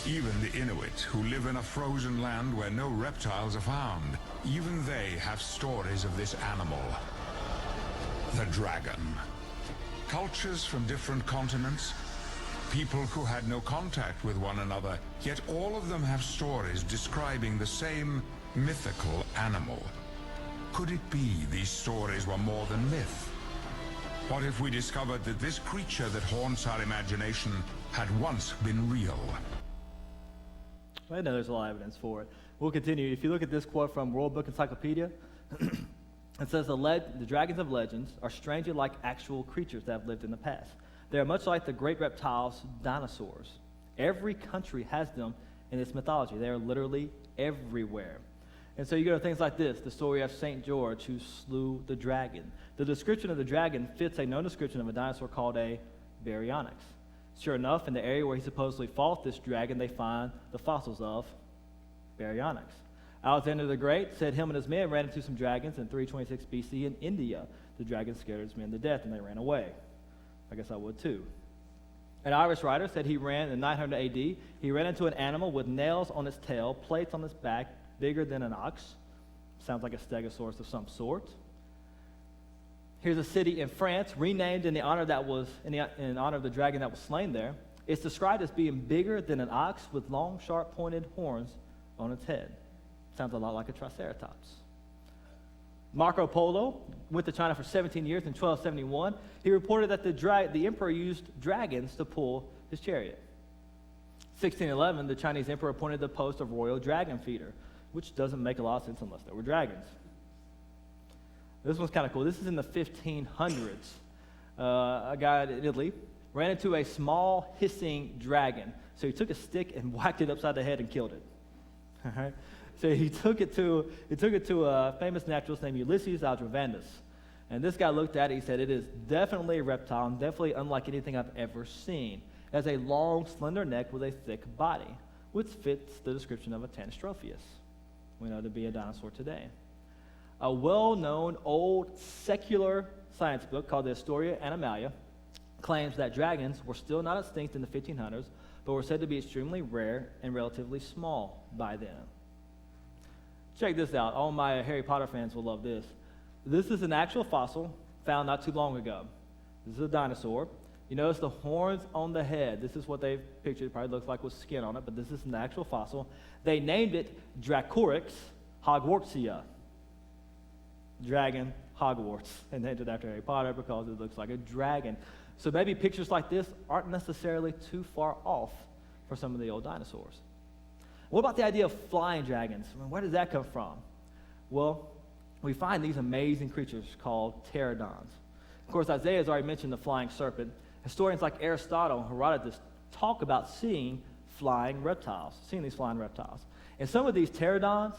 even the Inuit, who live in a frozen land where no reptiles are found. Even they have stories of this animal, the dragon. Cultures from different continents, people who had no contact with one another, yet all of them have stories describing the same mythical animal. Could it be these stories were more than myth? What if we discovered that this creature that haunts our imagination had once been real? I know there's a lot of evidence for it. We'll continue. If you look at this quote from World Book Encyclopedia, it says the dragons of legends are strangely like actual creatures that have lived in the past. They are much like the great reptiles, dinosaurs. Every country has them in its mythology. They are literally everywhere. And so you go to things like this, the story of St. George who slew the dragon. The description of the dragon fits a known description of a dinosaur called a baryonyx. Sure enough, in the area where he supposedly fought this dragon, they find the fossils of baryonyx. Alexander the Great said him and his men ran into some dragons in 326 BC in India. The dragon scared his men to death and they ran away. I guess I would too. An Irish writer said he ran in 900 AD. He ran into an animal with nails on its tail, plates on its back, bigger than an ox. Sounds like a stegosaurus of some sort. Here's a city in France renamed in honor of the dragon that was slain there. It's described as being bigger than an ox with long, sharp, pointed horns on its head. Sounds a lot like a triceratops. Marco Polo went to China for 17 years in 1271. He reported that the emperor used dragons to pull his chariot. 1611, the Chinese emperor appointed the post of royal dragon feeder, which doesn't make a lot of sense unless there were dragons. This one's kind of cool. This is in the 1500s. A guy in Italy ran into a small hissing dragon. So he took a stick and whacked it upside the head and killed it. All right? So he took it to a famous naturalist named Ulysses Aldrovandus. And this guy looked at it, he said, it is definitely a reptile and definitely unlike anything I've ever seen. It has a long, slender neck with a thick body, which fits the description of a Tanistropheus. We know to be a dinosaur today. A well-known old secular science book called the Historia Animalia claims that dragons were still not extinct in the 1500s, but were said to be extremely rare and relatively small by then. Check this out. All my Harry Potter fans will love this. This is an actual fossil found not too long ago. This is a dinosaur. You notice the horns on the head. This is what they've pictured. It probably looks like with skin on it, but this is an actual fossil. They named it Dracoryx hogwartsia. Dragon Hogwarts. And named it after Harry Potter because it looks like a dragon. So maybe pictures like this aren't necessarily too far off for some of the old dinosaurs. What about the idea of flying dragons? I mean, where does that come from? Well, we find these amazing creatures called pterodons. Of course, Isaiah has already mentioned the flying serpent. Historians like Aristotle and Herodotus talk about seeing these flying reptiles. And some of these pterodons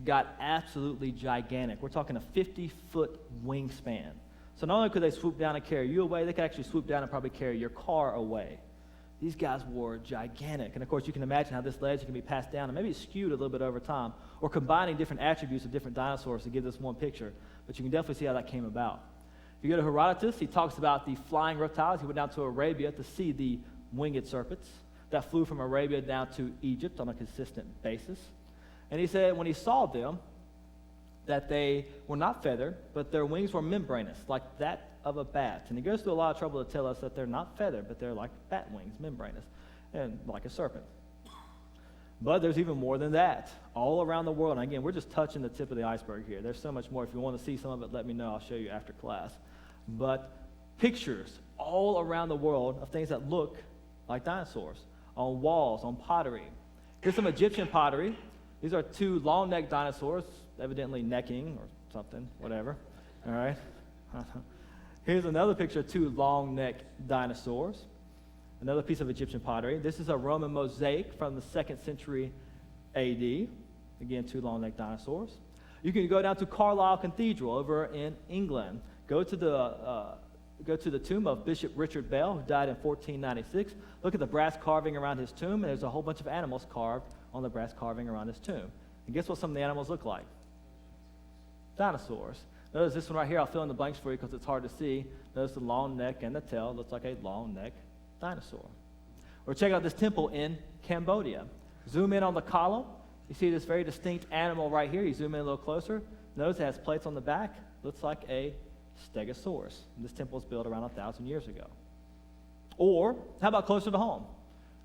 got absolutely gigantic. We're talking a 50-foot wingspan. So not only could they swoop down and carry you away, they could actually swoop down and probably carry your car away. These guys were gigantic. And of course, you can imagine how this legend can be passed down and maybe it's skewed a little bit over time, or combining different attributes of different dinosaurs to give this one picture. But you can definitely see how that came about. If you go to Herodotus, he talks about the flying reptiles. He went down to Arabia to see the winged serpents that flew from Arabia down to Egypt on a consistent basis. And he said when he saw them, that they were not feathered, but their wings were membranous, like that of a bat. And he goes through a lot of trouble to tell us that they're not feathered, but they're like bat wings, membranous, and like a serpent. But there's even more than that. All around the world, and again, we're just touching the tip of the iceberg here. There's so much more. If you want to see some of it, let me know. I'll show you after class. But pictures all around the world of things that look like dinosaurs, on walls, on pottery. Here's some Egyptian pottery. These are two long-necked dinosaurs, evidently necking or something, whatever. All right. Here's another picture of two long-necked dinosaurs. Another piece of Egyptian pottery. This is a Roman mosaic from the 2nd century AD. Again, two long-necked dinosaurs. You can go down to Carlisle Cathedral over in England. Go to the tomb of Bishop Richard Bell, who died in 1496. Look at the brass carving around his tomb, and there's a whole bunch of animals carved on the brass carving around his tomb. And guess what some of the animals look like? Dinosaurs. Notice this one right here. I'll fill in the blanks for you because it's hard to see. Notice the long neck and the tail. It looks like a long neck dinosaur. Or check out this temple in Cambodia. Zoom in on the column. You see this very distinct animal right here. You zoom in a little closer. Notice it has plates on the back. Looks like a stegosaurus. And this temple was built around 1,000 years ago. Or, how about closer to home?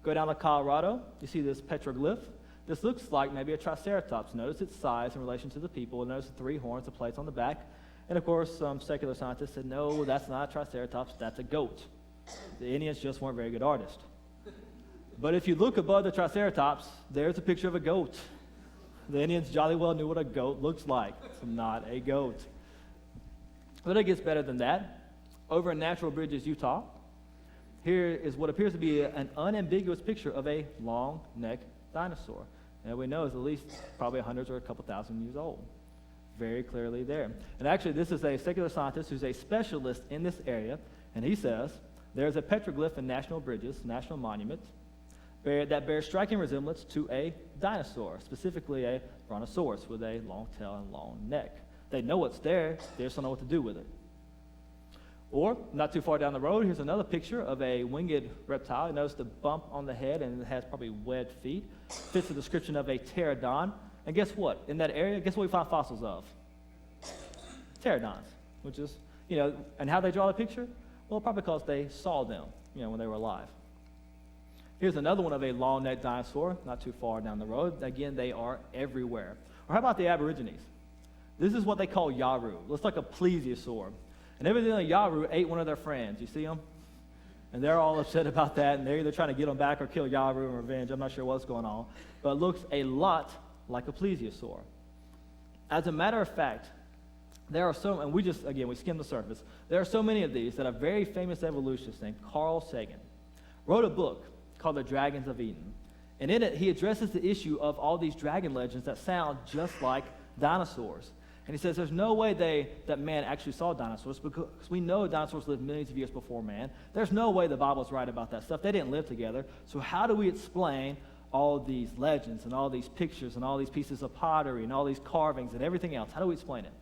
Go down to Colorado. You see this petroglyph. This looks like maybe a triceratops. Notice its size in relation to the people. And notice the three horns, the plates on the back. And of course, some secular scientists said, no, that's not a triceratops, that's a goat. The Indians just weren't very good artists. But if you look above the triceratops, there's a picture of a goat. The Indians jolly well knew what a goat looks like. It's not a goat. But it gets better than that. Over in Natural Bridges, Utah, here is what appears to be an unambiguous picture of a long-necked dinosaur. And we know it's at least probably hundreds or a couple thousand years old. Very clearly there. And actually, this is a secular scientist who's a specialist in this area, and he says there's a petroglyph in National Bridges, national monument, that bears striking resemblance to a dinosaur, specifically a brontosaurus with a long tail and long neck. They know it's there, they just don't know what to do with it. Or, not too far down the road, here's another picture of a winged reptile. You notice the bump on the head, and it has probably webbed feet. Fits the description of a pterodon. And guess what? In that area, guess what we find fossils of? Pterodons, which is, and how they draw the picture? Well, probably because they saw them, when they were alive. Here's another one of a long-necked dinosaur, not too far down the road. Again, they are everywhere. Or how about the Aborigines? This is what they call Yaru. Looks like a plesiosaur. And evidently Yaru ate one of their friends. You see them? And they're all upset about that, and they're either trying to get them back or kill Yaru in revenge. I'm not sure what's going on. But it looks a lot like a plesiosaur. As a matter of fact, there are so, and we skimmed the surface. There are so many of these that a very famous evolutionist named Carl Sagan wrote a book called The Dragons of Eden. And in it, he addresses the issue of all these dragon legends that sound just like dinosaurs. And he says there's no way that man actually saw dinosaurs, because we know dinosaurs lived millions of years before man. There's no way the Bible's right about that stuff. They didn't live together. So how do we explain all these legends and all these pictures and all these pieces of pottery and all these carvings and everything else? How do we explain it?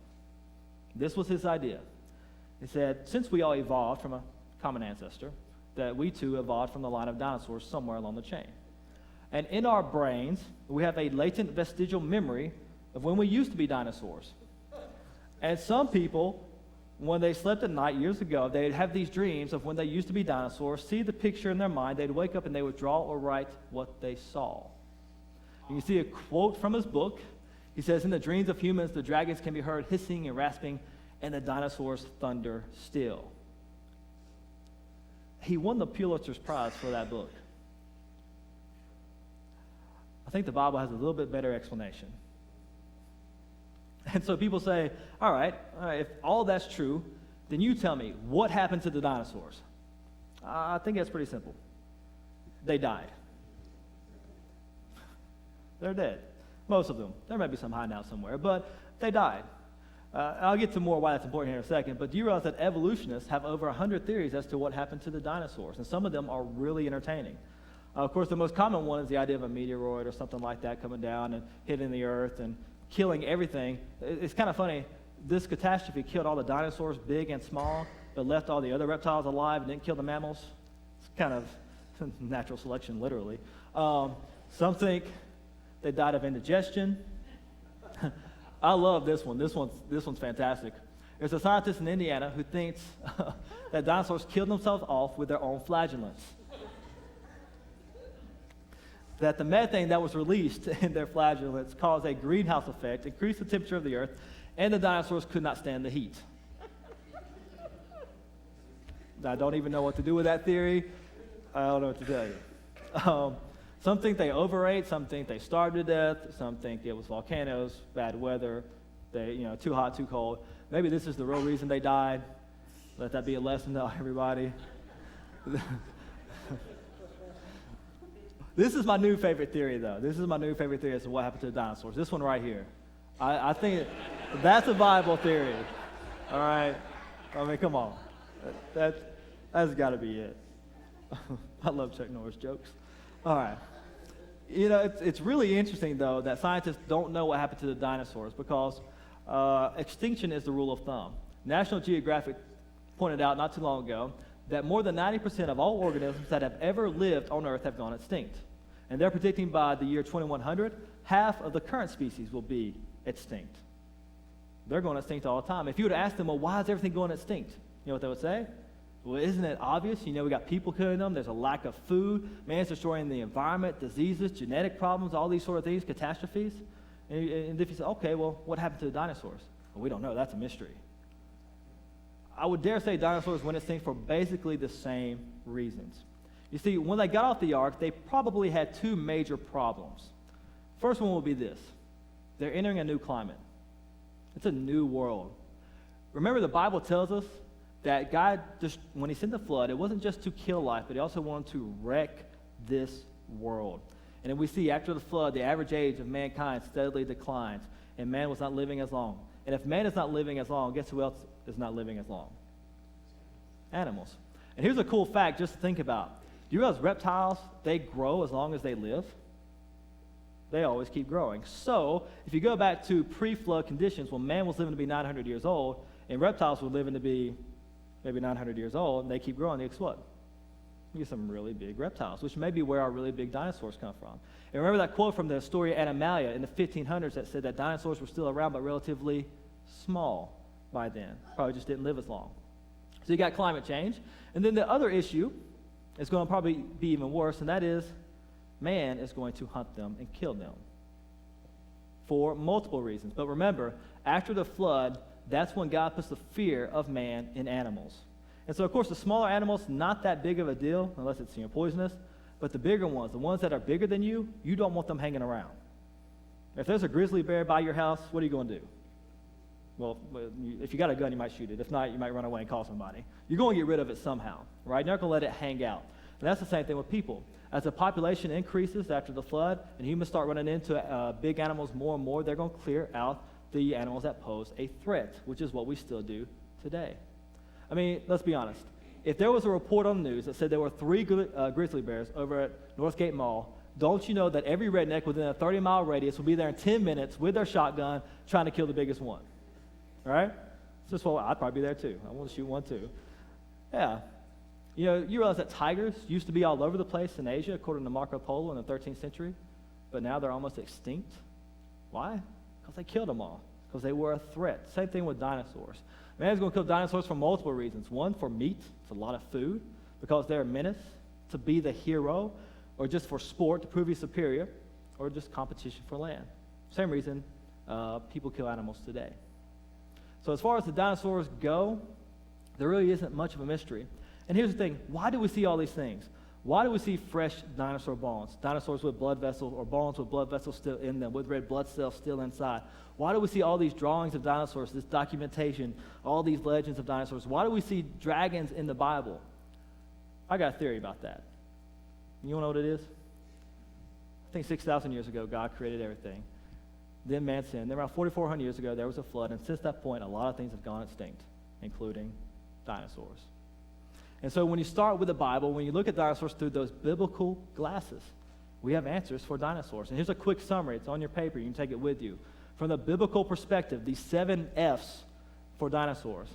This was his idea. He said, since we all evolved from a common ancestor, that we too evolved from the line of dinosaurs somewhere along the chain. And in our brains, we have a latent vestigial memory of when we used to be dinosaurs. And some people, when they slept at night years ago, they'd have these dreams of when they used to be dinosaurs, see the picture in their mind, they'd wake up and they would draw or write what they saw. You can see a quote from his book. He says, in the dreams of humans, the dragons can be heard hissing and rasping, and the dinosaurs thunder still. He won the Pulitzer's Prize for that book. I think the Bible has a little bit better explanation. And so people say, all right, if all that's true, then you tell me, what happened to the dinosaurs? I think that's pretty simple. They died. They're dead. Most of them. There might be some hiding out somewhere, but they died. I'll get to more why that's important here in a second, but do you realize that evolutionists have over 100 theories as to what happened to the dinosaurs, and some of them are really entertaining. Of course, the most common one is the idea of a meteoroid or something like that coming down and hitting the earth and killing everything. It's kind of funny. This catastrophe killed all the dinosaurs, big and small, but left all the other reptiles alive and didn't kill the mammals. It's kind of natural selection, literally. Some think they died of indigestion. I love this one. This one's fantastic. There's a scientist in Indiana who thinks that dinosaurs killed themselves off with their own flagellants. That the methane that was released in their flagellants caused a greenhouse effect, increased the temperature of the earth, and the dinosaurs could not stand the heat. I don't even know what to do with that theory. I don't know what to tell you. Some think they overate, some think they starved to death, some think it was volcanoes, bad weather, too hot, too cold. Maybe this is the real reason they died. Let that be a lesson to everybody. This is my new favorite theory, though. This is my new favorite theory as to what happened to the dinosaurs. This one right here. I think that's a Bible theory. All right? I mean, come on. That's got to be it. I love Chuck Norris jokes. All right. You know, it's really interesting, though, that scientists don't know what happened to the dinosaurs because extinction is the rule of thumb. National Geographic pointed out not too long ago that more than 90% of all organisms that have ever lived on Earth have gone extinct. And they're predicting by the year 2100, half of the current species will be extinct. They're going extinct all the time. If you were to ask them, well, why is everything going extinct? You know what they would say? Well, isn't it obvious? You know, we got people killing them. There's a lack of food. Man's destroying the environment, diseases, genetic problems, all these sort of things, catastrophes. And if you say, okay, well, what happened to the dinosaurs? Well, we don't know. That's a mystery. I would dare say dinosaurs went extinct for basically the same reasons. You see, when they got off the ark, they probably had two major problems. First one will be this. They're entering a new climate. It's a new world. Remember, the Bible tells us that God, just when he sent the flood, it wasn't just to kill life, but he also wanted to wreck this world. And then we see after the flood, the average age of mankind steadily declines, and man was not living as long. And if man is not living as long, guess who else is not living as long? Animals. And here's a cool fact just to think about. Do you realize reptiles, they grow as long as they live? They always keep growing. So, if you go back to pre-flood conditions, when man was living to be 900 years old, and reptiles were living to be maybe 900 years old, and they keep growing, they explode. You get some really big reptiles, which may be where our really big dinosaurs come from. And remember that quote from the story Animalia in the 1500s that said that dinosaurs were still around, but relatively small by then. Probably just didn't live as long. So you got climate change. And then the other issue is going to probably be even worse, and that is man is going to hunt them and kill them for multiple reasons. But remember, after the flood, that's when God puts the fear of man in animals. And so, of course, the smaller animals, not that big of a deal, unless it's poisonous, but the bigger ones, the ones that are bigger than you don't want them hanging around. If there's a grizzly bear by your house, what are you going to do? Well, if you got a gun, you might shoot it. If not, you might run away and call somebody. You're going to get rid of it somehow, right? You're not going to let it hang out. And that's the same thing with people. As the population increases after the flood and humans start running into big animals more and more, they're going to clear out the animals that pose a threat, which is what we still do today. I mean, let's be honest. If there was a report on the news that said there were 3 grizzly bears over at Northgate Mall, don't you know that every redneck within a 30-mile radius will be there in 10 minutes with their shotgun trying to kill the biggest one? Right? It's just what I'd probably be there too. I want to shoot one too. Yeah. You know, you realize that tigers used to be all over the place in Asia, according to Marco Polo in the 13th century, but now they're almost extinct. Why? Because they killed them all, because they were a threat. Same thing with dinosaurs. Man's going to kill dinosaurs for multiple reasons. One, for meat, it's a lot of food, because they're a menace, to be the hero, or just for sport, to prove he's superior, or just competition for land. Same reason people kill animals today. So as far as the dinosaurs go, there really isn't much of a mystery. And here's the thing, why do we see all these things? Why do we see fresh dinosaur bones? Dinosaurs with blood vessels, or bones with blood vessels still in them, with red blood cells still inside. Why do we see all these drawings of dinosaurs, this documentation, all these legends of dinosaurs? Why do we see dragons in the Bible? I got a theory about that. You want to know what it is? I think 6,000 years ago, God created everything. Then man sinned. Then around 4,400 years ago, there was a flood. And since that point, a lot of things have gone extinct, including dinosaurs. And so when you start with the Bible, when you look at dinosaurs through those biblical glasses, we have answers for dinosaurs. And here's a quick summary. It's on your paper. You can take it with you. From the biblical perspective, these 7 F's for dinosaurs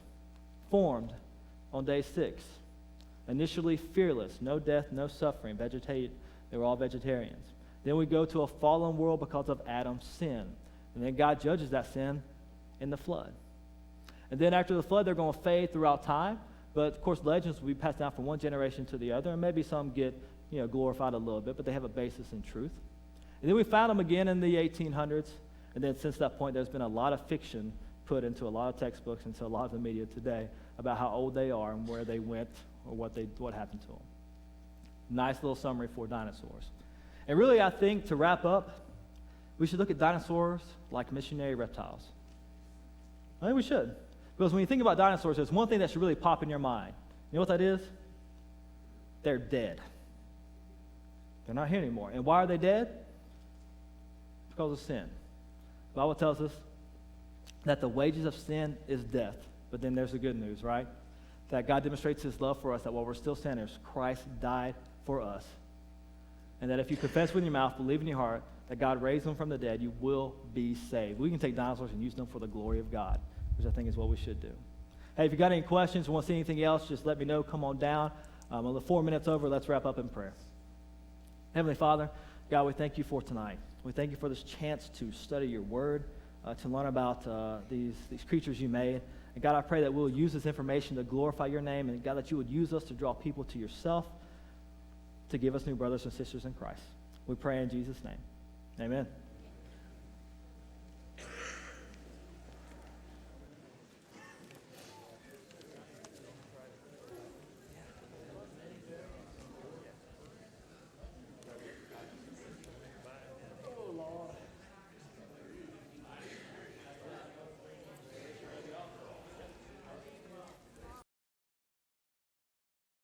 formed on day 6. Initially fearless, no death, no suffering, they were all vegetarians. Then we go to a fallen world because of Adam's sin. And then God judges that sin in the flood. And then after the flood, they're going to fade throughout time. But, of course, legends will be passed down from one generation to the other, and maybe some get, glorified a little bit, but they have a basis in truth. And then we found them again in the 1800s, and then since that point, there's been a lot of fiction put into a lot of textbooks, into a lot of the media today about how old they are and where they went or what happened to them. Nice little summary for dinosaurs. And really, I think, to wrap up, we should look at dinosaurs like missionary reptiles. I think we should. Because when you think about dinosaurs, there's one thing that should really pop in your mind. You know what that is? They're dead. They're not here anymore. And why are they dead? Because of sin. The Bible tells us that the wages of sin is death. But then there's the good news, right? That God demonstrates his love for us, that while we're still sinners, Christ died for us. And that if you confess with your mouth, believe in your heart, that God raised them from the dead, you will be saved. We can take dinosaurs and use them for the glory of God, which I think is what we should do. Hey, if you got any questions or want to see anything else, just let me know. Come on down. On the 4 minutes over, let's wrap up in prayer. Heavenly Father, God, we thank you for tonight. We thank you for this chance to study your word, to learn about these creatures you made. And God, I pray that we'll use this information to glorify your name, and God, that you would use us to draw people to yourself, to give us new brothers and sisters in Christ. We pray in Jesus' name. Amen.